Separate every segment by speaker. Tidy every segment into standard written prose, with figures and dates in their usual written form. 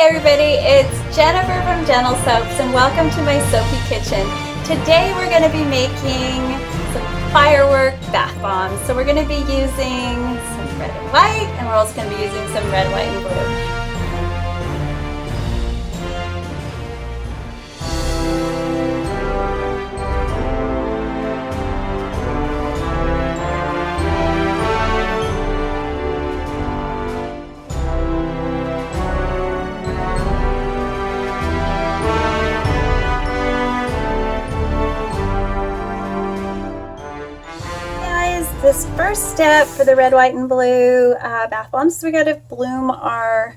Speaker 1: Hey everybody, it's Jennifer from Jentle Soaps and welcome to my soapy kitchen. Today we're going to be making some firework bath bombs. So we're going to be using some red and white, and we're also going to be using some red, white, and blue. This first step for the red, white, and blue bath bombs is we got to bloom our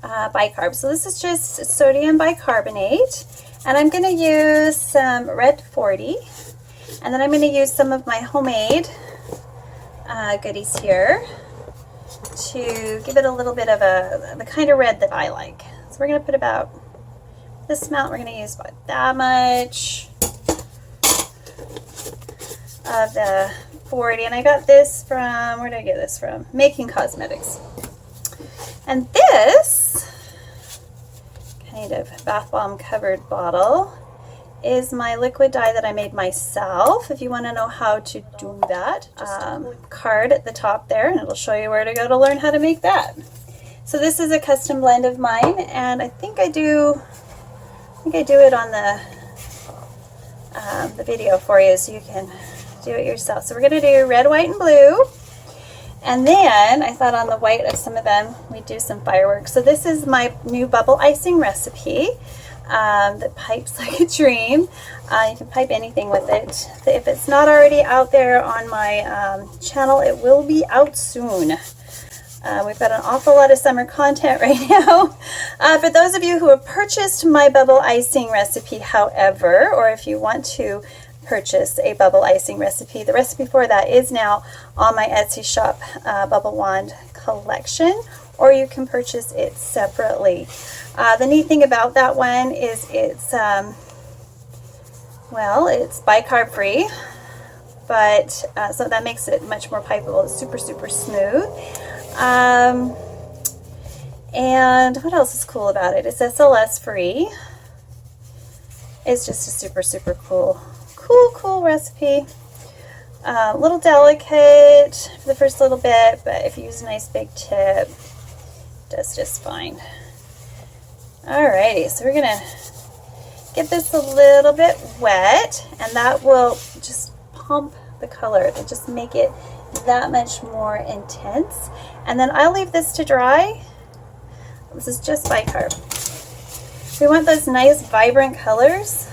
Speaker 1: bicarb. So this is just sodium bicarbonate, and I'm going to use some red 40, and then I'm going to use some of my homemade goodies here to give it a little bit of the kind of red that I like. So we're going to put about this amount. We're going to use about that much of the 40, and I got this from, where did I get this from? Making Cosmetics. And this kind of bath bomb covered bottle is my liquid dye that I made myself. If you want to know how to do that, card at the top there, and it'll show you where to go to learn how to make that. So this is a custom blend of mine, and I think I do it on the video for you, so you can do it yourself. So we're going to do red, white, and blue, and then I thought on the white of some of them we'd do some fireworks. So this is my new bubble icing recipe that pipes like a dream. You can pipe anything with it. If it's not already out there on my channel, it will be out soon. We've got an awful lot of summer content right now. For those of you who have purchased my bubble icing recipe, however, or if you want to purchase a bubble icing recipe, the recipe for that is now on my Etsy shop, Bubble Wand Collection, or you can purchase it separately. The neat thing about that one is it's bicarb free, but so that makes it much more pipeable. It's super smooth. And what else is cool about it? It's SLS free. It's just a super cool recipe. A little delicate for the first little bit, but if you use a nice big tip, it does just fine. Alrighty, so we're gonna get this a little bit wet, and that will just pump the color. It'll just make it that much more intense. And then I'll leave this to dry. This is just bicarb. If we want those nice vibrant colors,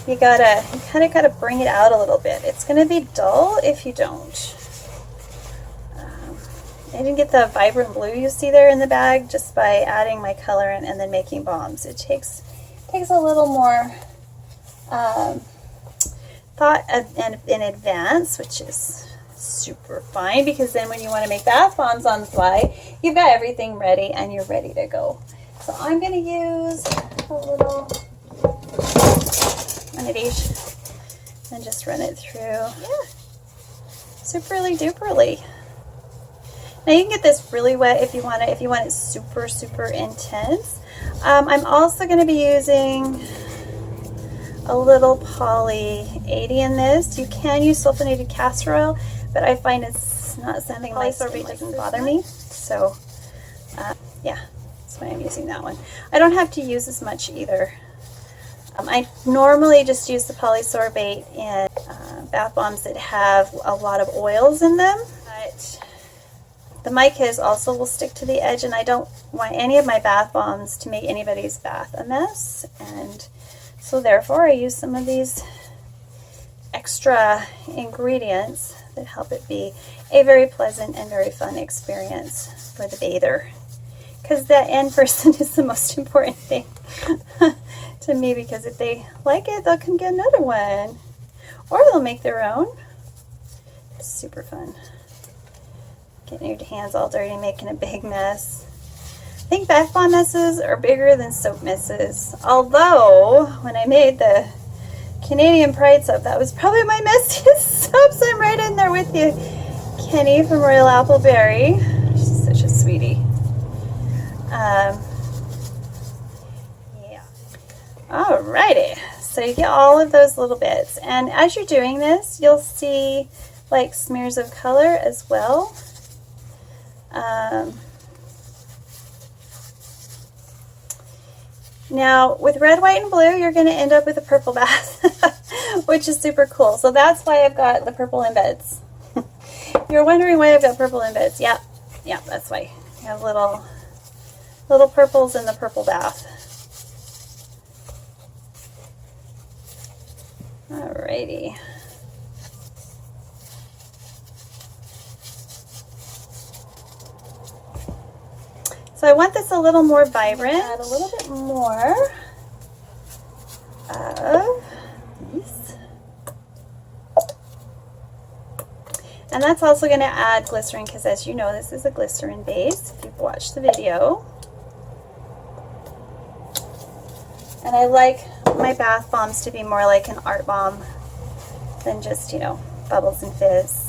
Speaker 1: you kind of gotta bring it out a little bit. It's gonna be dull if you don't. I didn't get the vibrant blue you see there in the bag just by adding my colorant and then making bombs. It takes a little more thought in advance, which is super fine, because then when you want to make bath bombs on the fly, you've got everything ready and you're ready to go. So I'm going to use a little one of each and just run it through. Yeah, superly duperly. Now you can get this really wet if you want it. If you want it super intense. I'm also going to be using a little poly 80 in this. You can use sulfonated castor oil, but I find it's not something my sorbate doesn't bother me. So yeah, that's why I'm using that one. I don't have to use as much either. I normally just use the polysorbate in bath bombs that have a lot of oils in them, but the mica also will stick to the edge, and I don't want any of my bath bombs to make anybody's bath a mess, and so therefore I use some of these extra ingredients that help it be a very pleasant and very fun experience for the bather, because that end person is the most important thing to me, because if they like it, they'll come get another one, or they'll make their own. It's super fun. Getting your hands all dirty, making a big mess. I think bath bomb messes are bigger than soap messes, although when I made the Canadian Pride soap, that was probably my messiest soap, so I'm right in there with you. Kenny from Royal Appleberry, she's such a sweetie. Alrighty, so you get all of those little bits, and as you're doing this, you'll see like smears of color as well. Now, with red, white, and blue, you're going to end up with a purple bath, which is super cool. So that's why I've got the purple embeds. You're wondering why I've got purple embeds. Yeah, that's why. You have little purples in the purple bath. Alrighty. So I want this a little more vibrant. Add a little bit more of these. And that's also going to add glycerin, because as you know, this is a glycerin base if you've watched the video. And I like my bath bombs to be more like an art bomb than just, you know, bubbles and fizz.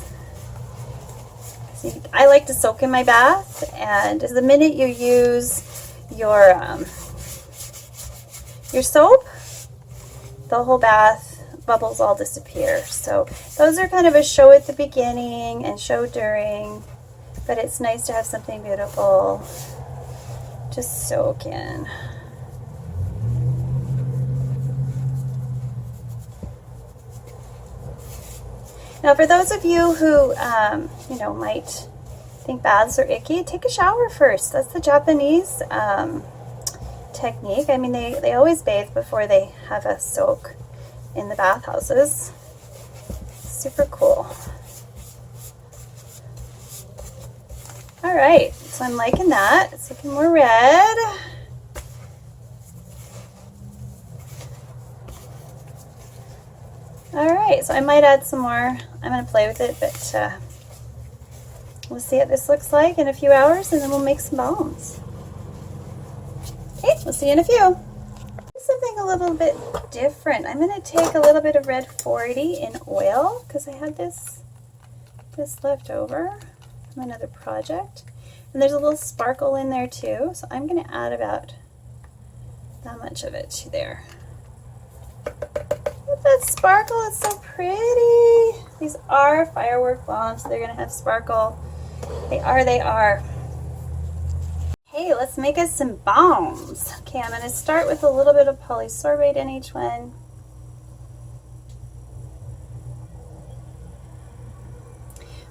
Speaker 1: I like to soak in my bath, and the minute you use your soap, the whole bath bubbles all disappear. So those are kind of a show at the beginning and show during, but it's nice to have something beautiful to soak in. Now, for those of you who, you know, might think baths are icky, take a shower first. That's the Japanese technique. I mean, they always bathe before they have a soak in the bathhouses. Super cool. All right, so I'm liking that. It's looking more red. Alright, so I might add some more. I'm going to play with it, but we'll see what this looks like in a few hours, and then we'll make some bombs. Okay, we'll see you in a few. Something a little bit different. I'm going to take a little bit of red 40 in oil, because I had this left over from another project. And there's a little sparkle in there too, so I'm going to add about that much of it to there. Look at that sparkle, it's so pretty. These are firework bombs, so they're gonna have sparkle. They are. Hey, let's make us some bombs. Okay, I'm gonna start with a little bit of polysorbate in each one.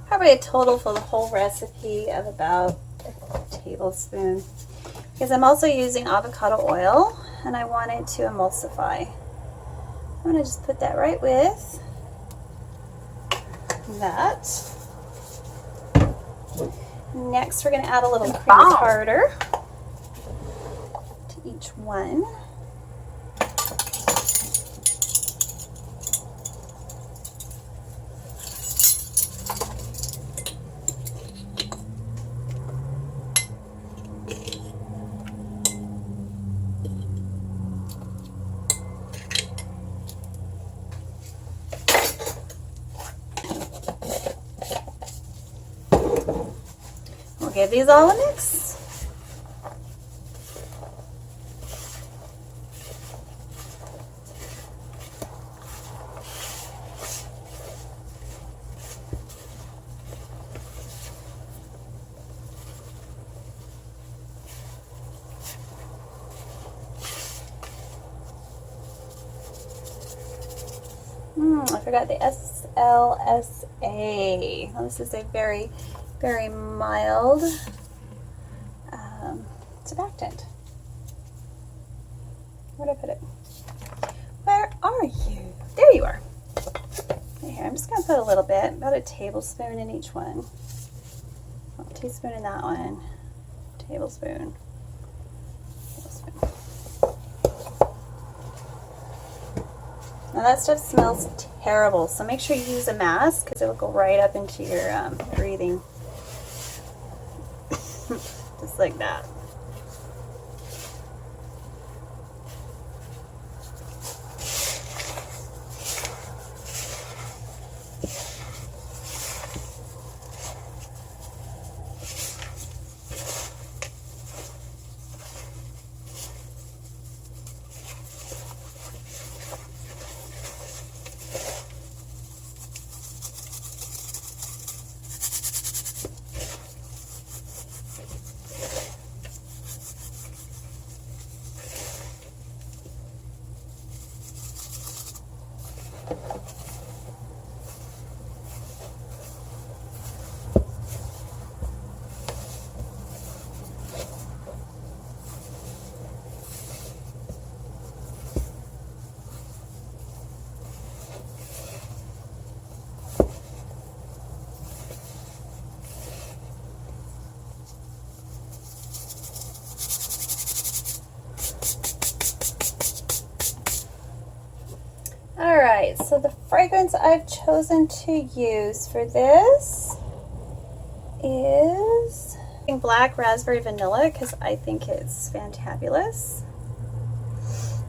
Speaker 1: Probably a total for the whole recipe of about a tablespoon, because I'm also using avocado oil and I want it to emulsify. I'm going to just put that right with that. Next, we're going to add a little cream tartar to each one. Give these all a mix. I forgot the SLSA. Well, this is a very mild surfactant. Where did I put it? Where are you? There you are. Okay, here, I'm just going to put a little bit, about a tablespoon in each one. A teaspoon in that one. Tablespoon. Now that stuff smells terrible, so make sure you use a mask because it will go right up into your breathing. Just like that. right, so the fragrance I've chosen to use for this is black raspberry vanilla because I think it's fantabulous.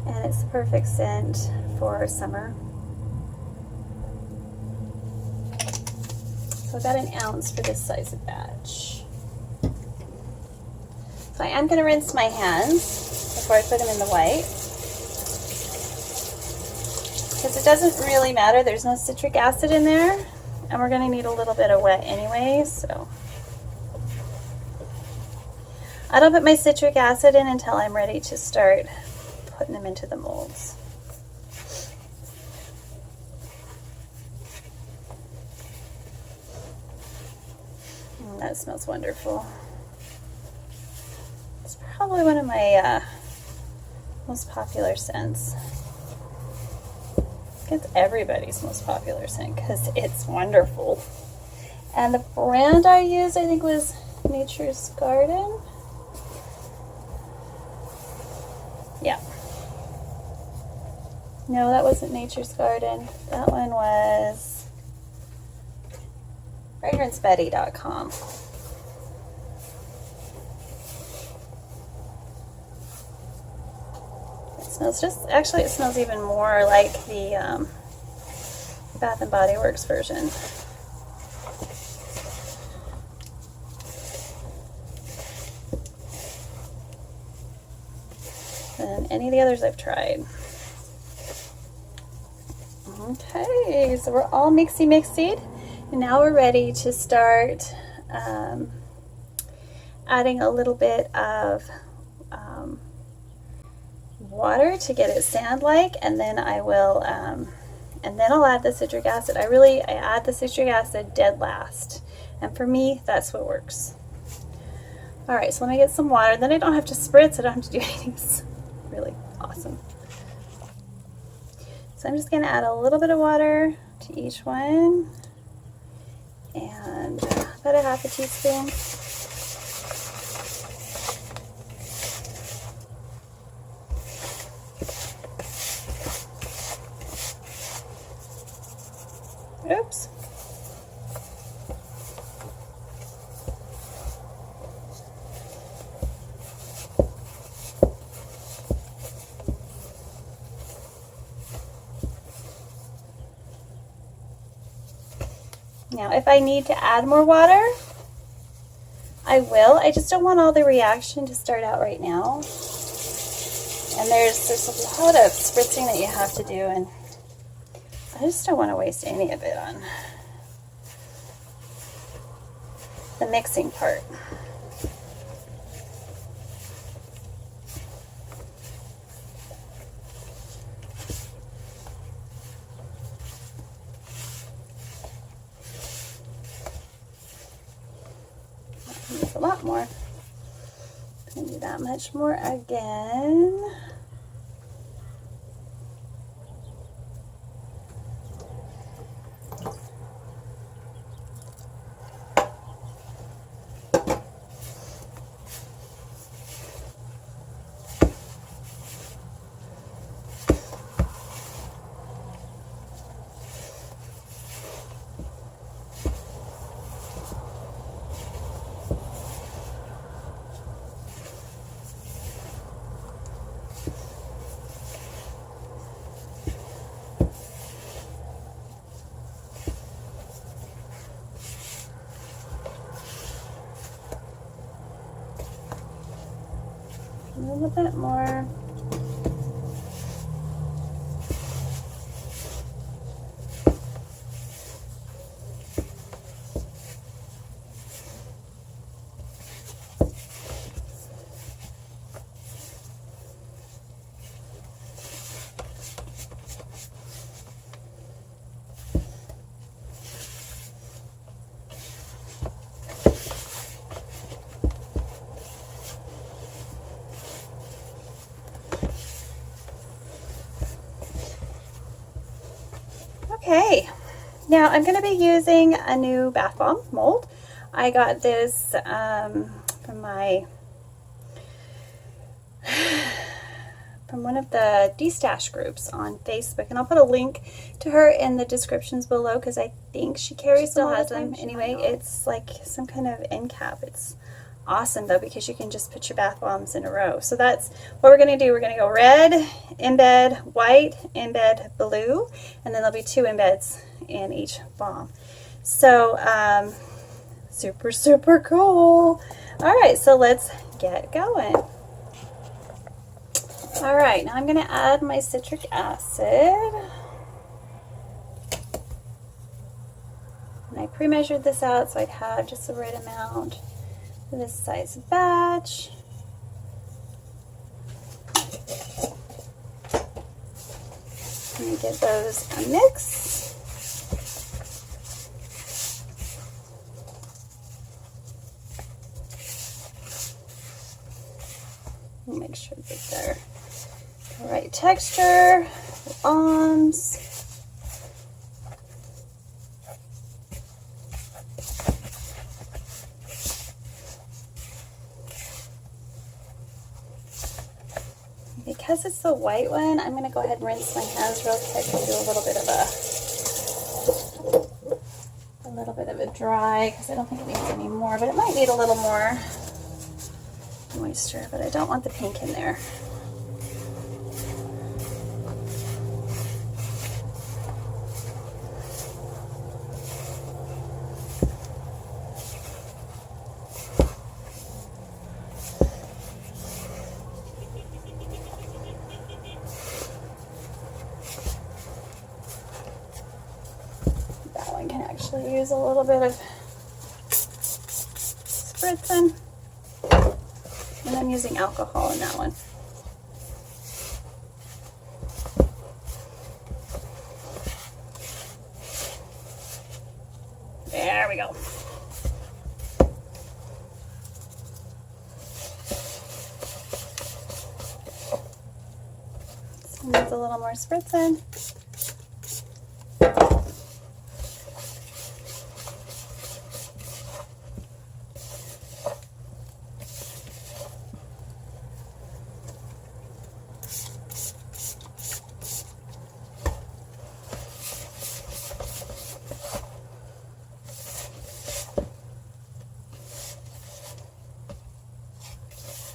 Speaker 1: And it's the perfect scent for summer. So about an ounce for this size of batch. So I am going to rinse my hands before I put them in the white. Because it doesn't really matter, there's no citric acid in there. And we're going to need a little bit of wet anyway, so. I don't put my citric acid in until I'm ready to start putting them into the molds. That smells wonderful. It's probably one of my most popular scents. It's everybody's most popular scent because it's wonderful. And the brand I used, I think, was Nature's Garden. Yeah. No, that wasn't Nature's Garden. That one was FragranceBetty.com. It smells just, actually it smells even more like the Bath and Body Works version. Than any of the others I've tried. Okay, so we're all mixy-mixied, and now we're ready to start adding a little bit of water to get it sand-like, and then I will, and then I'll add the citric acid. I add the citric acid dead last, and for me, that's what works. All right, so let me get some water. Then I don't have to spritz. I don't have to do anything. It's really awesome. So I'm just going to add a little bit of water to each one, and about a half a teaspoon. Oops. Now, if I need to add more water, I will. I just don't want all the reaction to start out right now. And there's a lot of spritzing that you have to do, and I just don't want to waste any of it on the mixing part. Needs a lot more. I'm going to do that much more again. A little bit more. Okay, now I'm going to be using a new bath bomb mold. I got this from my from one of the D-Stash groups on Facebook, and I'll put a link to her in the descriptions below because I think she carries still has them. Anyway, it's like some kind of end cap. It's awesome though because you can just put your bath bombs in a row. So that's what we're going to do. We're going to go red, embed, white, embed, blue, and then there'll be 2 embeds in each bomb. So super, super cool. All right, so let's get going. All right, now I'm going to add my citric acid. And I pre-measured this out so I'd have just the right amount for this size batch. Let me give those a mix. Make sure that they're the right texture, the bombs. Because it's the white one, I'm going to go ahead and rinse my hands real quick and do a little bit of a dry because I don't think it needs any more, but it might need a little more moisture, but I don't want the pink in there. That one can actually use a little bit of spritzing. And I'm using alcohol in that one. There we go. This one needs a little more spritzing.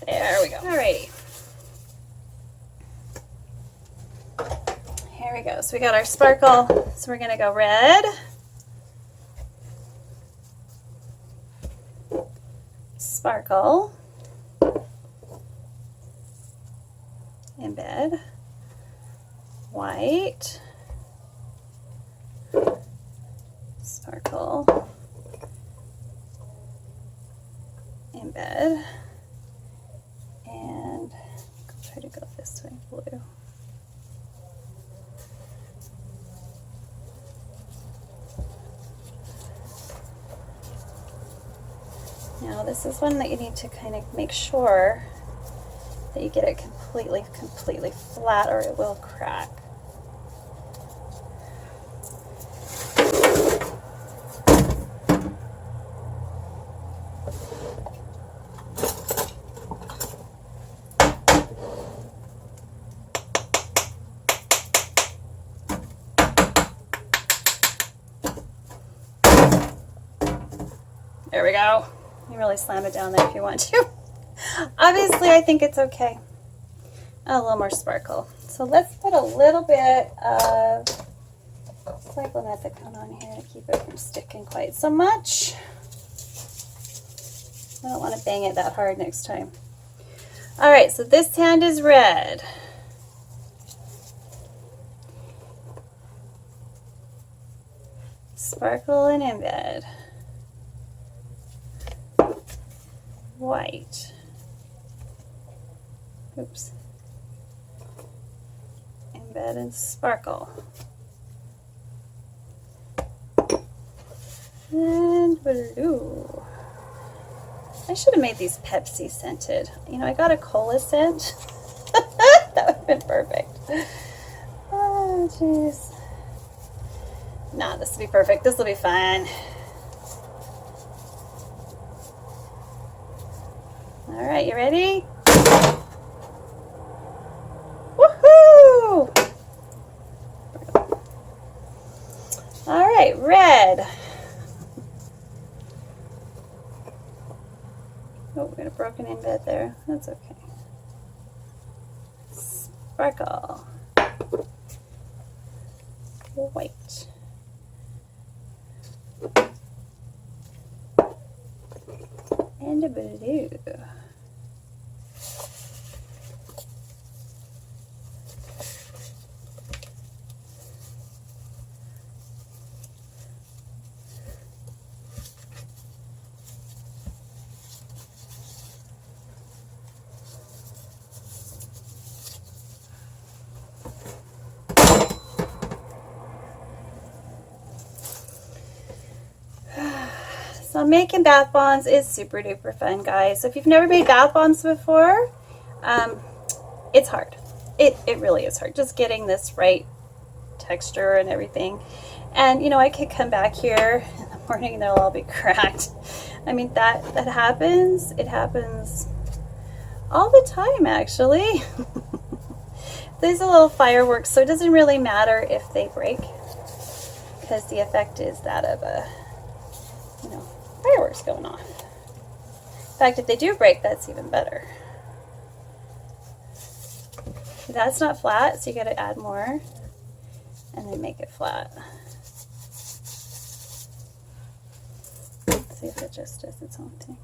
Speaker 1: There we go. Alrighty. Here we go. So we got our sparkle. So we're going to go red, sparkle, embed, white, sparkle, embed, and try to go this way, blue. Now this is one that you need to kind of make sure that you get it completely flat or it will crack. There we go. You really slam it down there if you want to. Obviously, I think it's okay. A little more sparkle. So let's put a little bit of cyclomethic on here to keep it from sticking quite so much. I don't want to bang it that hard next time. All right, so this hand is red. Sparkle and embed. White. Oops. Embed and sparkle. And blue. I should have made these Pepsi scented. You know, I got a cola scent. That would have been perfect. Oh, jeez. Nah, this will be perfect. This will be fine. All right, you ready? red. Oh, we got a broken in bed there. That's okay. Sparkle. White. And a blue. So making bath bombs is super duper fun, guys. So if you've never made bath bombs before, it's hard. It really is hard. Just getting this right texture and everything. And you know, I could come back here in the morning and they'll all be cracked. I mean, that happens. It happens all the time, actually. These are little fireworks, so it doesn't really matter if they break, because the effect is that of a, you know, fireworks going off. In fact, if they do break, that's even better. That's not flat, so you got to add more and then make it flat. Let's see if it just does its own thing.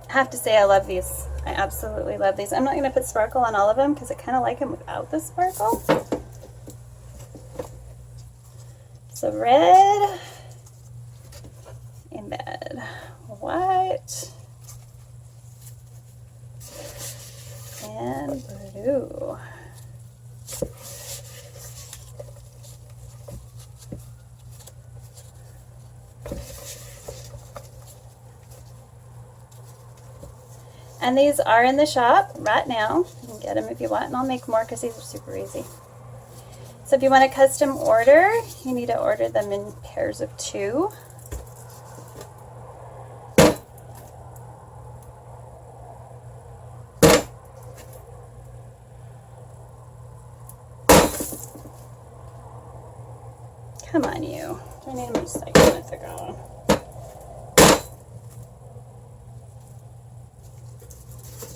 Speaker 1: I have to say I love these. I absolutely love these. I'm not going to put sparkle on all of them because I kind of like them without the sparkle. So red in bed, white and blue. And these are in the shop right now. You can get them if you want, and I'll make more because these are super easy. So if you want a custom order, you need to order them in pairs of 2. Come on, you. Do I need them just like a minute ago?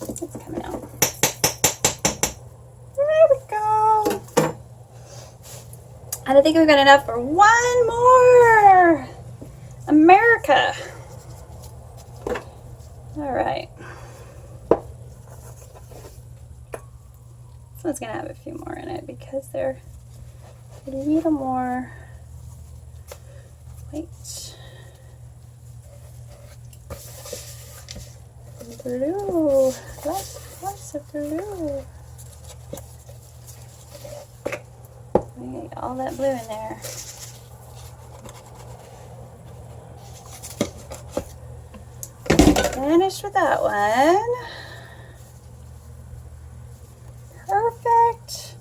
Speaker 1: It's coming out. There we go. And I think we've got enough for one more. America. All right. This one's gonna have a few more in it because they're a little more white. Blue. Lots of blue. We got all that blue in there. Finished with that one. Perfect. So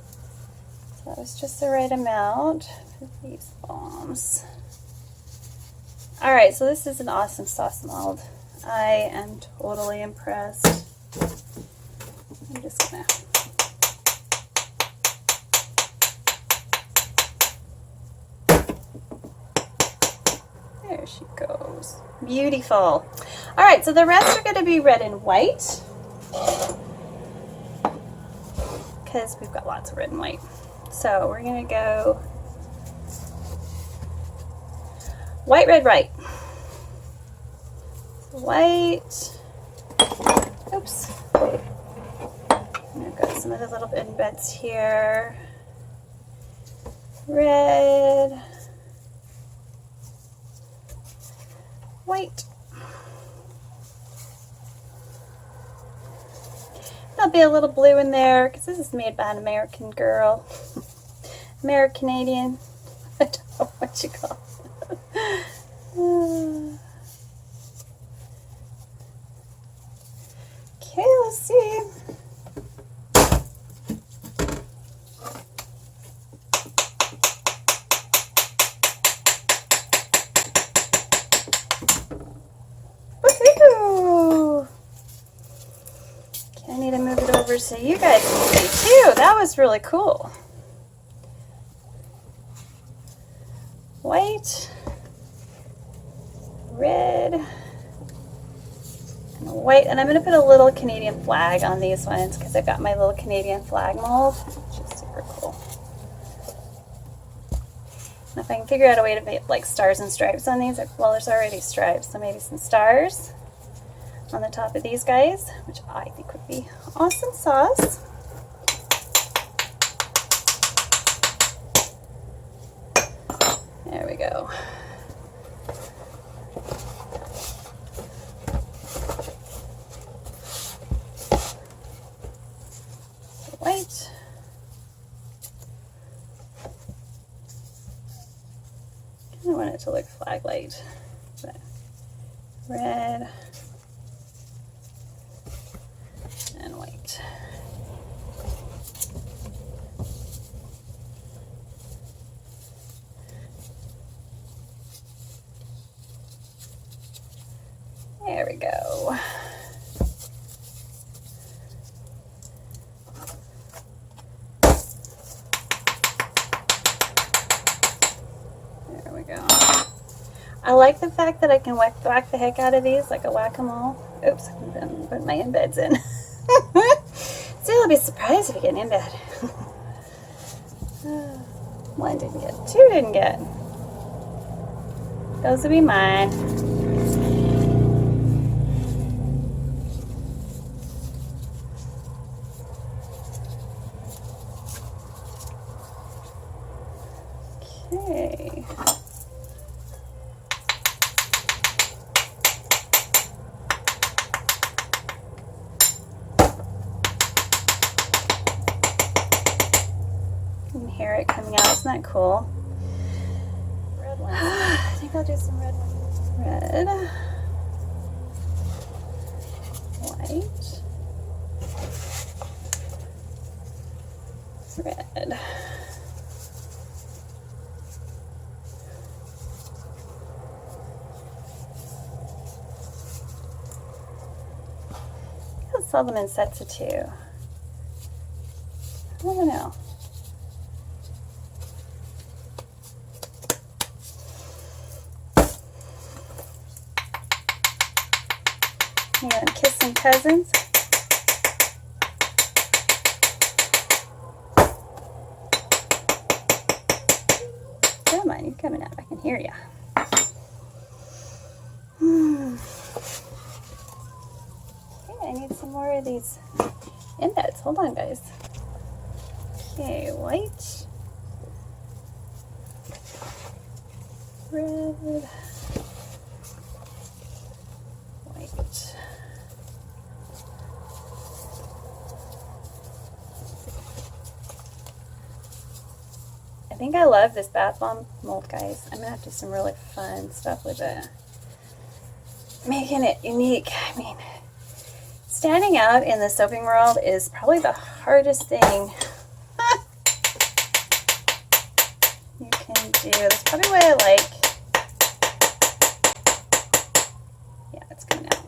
Speaker 1: that was just the right amount for these bombs. All right, so this is an awesome sauce mold. I am totally impressed. I'm just gonna there she goes. Beautiful. All right, so the rest are going to be red and white because we've got lots of red and white. So we're going to go white, red, white. White. Oops. I've got some of the little embeds here. Red. White. There'll be a little blue in there because this is made by an American girl. American-Canadian. I don't know what you call it. Okay, let's see. Woohoo! Okay, I need to move it over over so you guys can see too. That was really cool. White, red, and white. And I'm going to put a little Canadian flag on these ones because I've got my little Canadian flag mold, which is super cool. And if I can figure out a way to make like stars and stripes on these, well, there's already stripes, so maybe some stars on the top of these guys, which I think would be awesome sauce. There we go. White. I don't want it to look flag light, but red and white. There we go. There we go. I like the fact that I can whack the heck out of these like a whack-a-mole. Oops, I'm putting my embeds in. So you'll be surprised if you get an embed. One didn't get, two didn't get. Those will be mine. Okay. You can hear it coming out. Isn't that cool? Red one. I think I'll do some red ones. Red. White. Red. I'll sell them in sets of 2. I don't know. I'm kissing cousins. Come on, you're coming out. I can hear you. Okay, I need some more of these embeds. Hold on, guys. Okay, white, red, white. I think I love this bath bomb mold, guys. I'm gonna have to do some really fun stuff with it. Making it unique. I mean, standing out in the soaping world is probably the hardest thing you can do. That's probably why I like, yeah, it's coming out.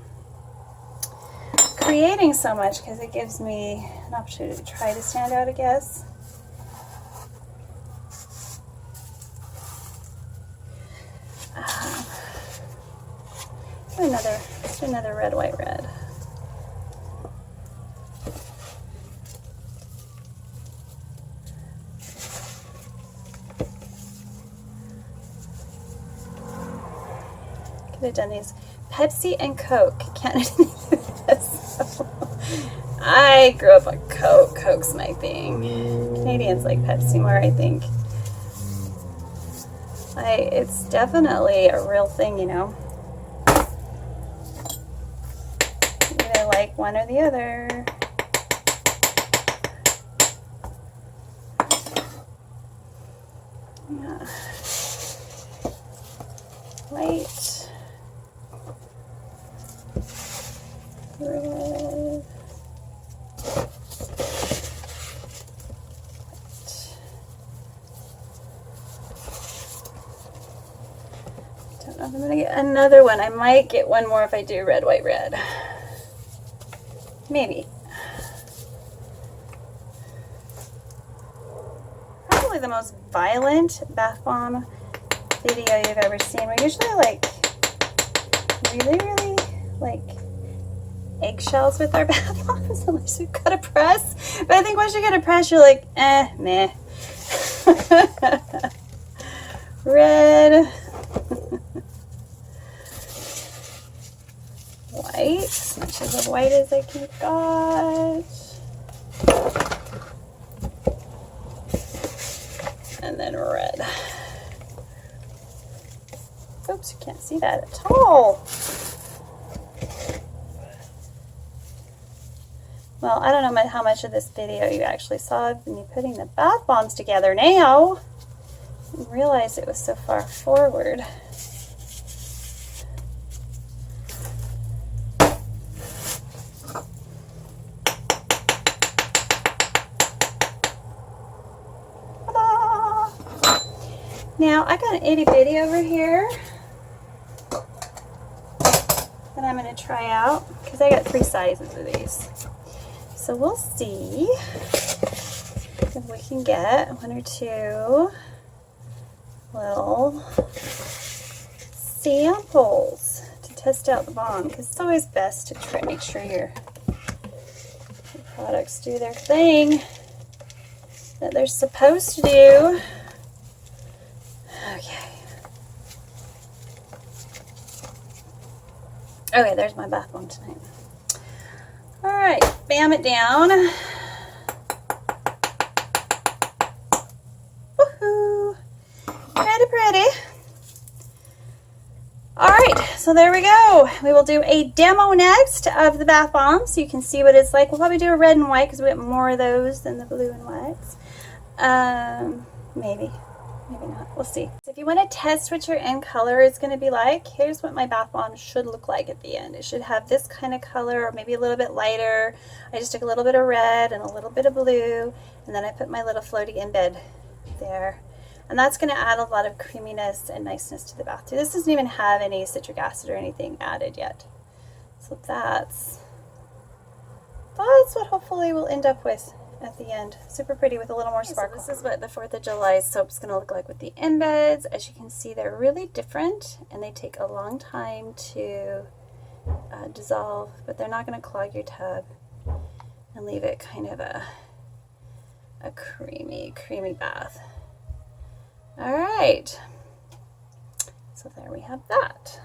Speaker 1: Creating so much because it gives me an opportunity to try to stand out, I guess. Let's do another red, white, red. Could have done these. Pepsi and Coke. Can't do this. I grew up on Coke. Coke's my thing. Canadians like Pepsi more, I think. It's definitely a real thing, you know. Either like one or the other. Yeah. White. Red. Don't know if I'm gonna get another one. I might get one more if I do red, white, red. Maybe. probably the most violent bath bomb video you've ever seen. We're usually like really like eggshells with our bath bombs unless you've got a press. But I think once you get a press, you're like, meh. Red. White, as much of the white as I can got. And then red. Oops, you can't see that at all. Well, I don't know how much of this video you actually saw of me putting the bath bombs together now. I didn't realize it was so far forward. Now, I got an itty bitty over here that I'm going to try out because I got 3 sizes of these. So we'll see if we can get 1 or 2 little samples to test out the bomb, because it's always best to try to make sure your products do their thing that they're supposed to do. Okay, there's my bath bomb tonight. All right, bam it down. Woohoo! Pretty. All right, so there we go. We will do a demo next of the bath bomb so you can see what it's like. We'll probably do a red and white because we have more of those than the blue and whites. Maybe not. We'll see. So if you want to test what your end color is going to be like, here's what my bath bomb should look like at the end. It should have this kind of color, or maybe a little bit lighter. I just took a little bit of red and a little bit of blue, and then I put my little floaty embed there. And that's going to add a lot of creaminess and niceness to the bath too. This doesn't even have any citric acid or anything added yet. So that's what hopefully we'll end up with at the end. Super pretty with a little more sparkle. So this is what the 4th of July soap is going to look like with the embeds. As you can see, they're really different and they take a long time to dissolve, but they're not going to clog your tub and leave it kind of a creamy bath. All right, so there we have that.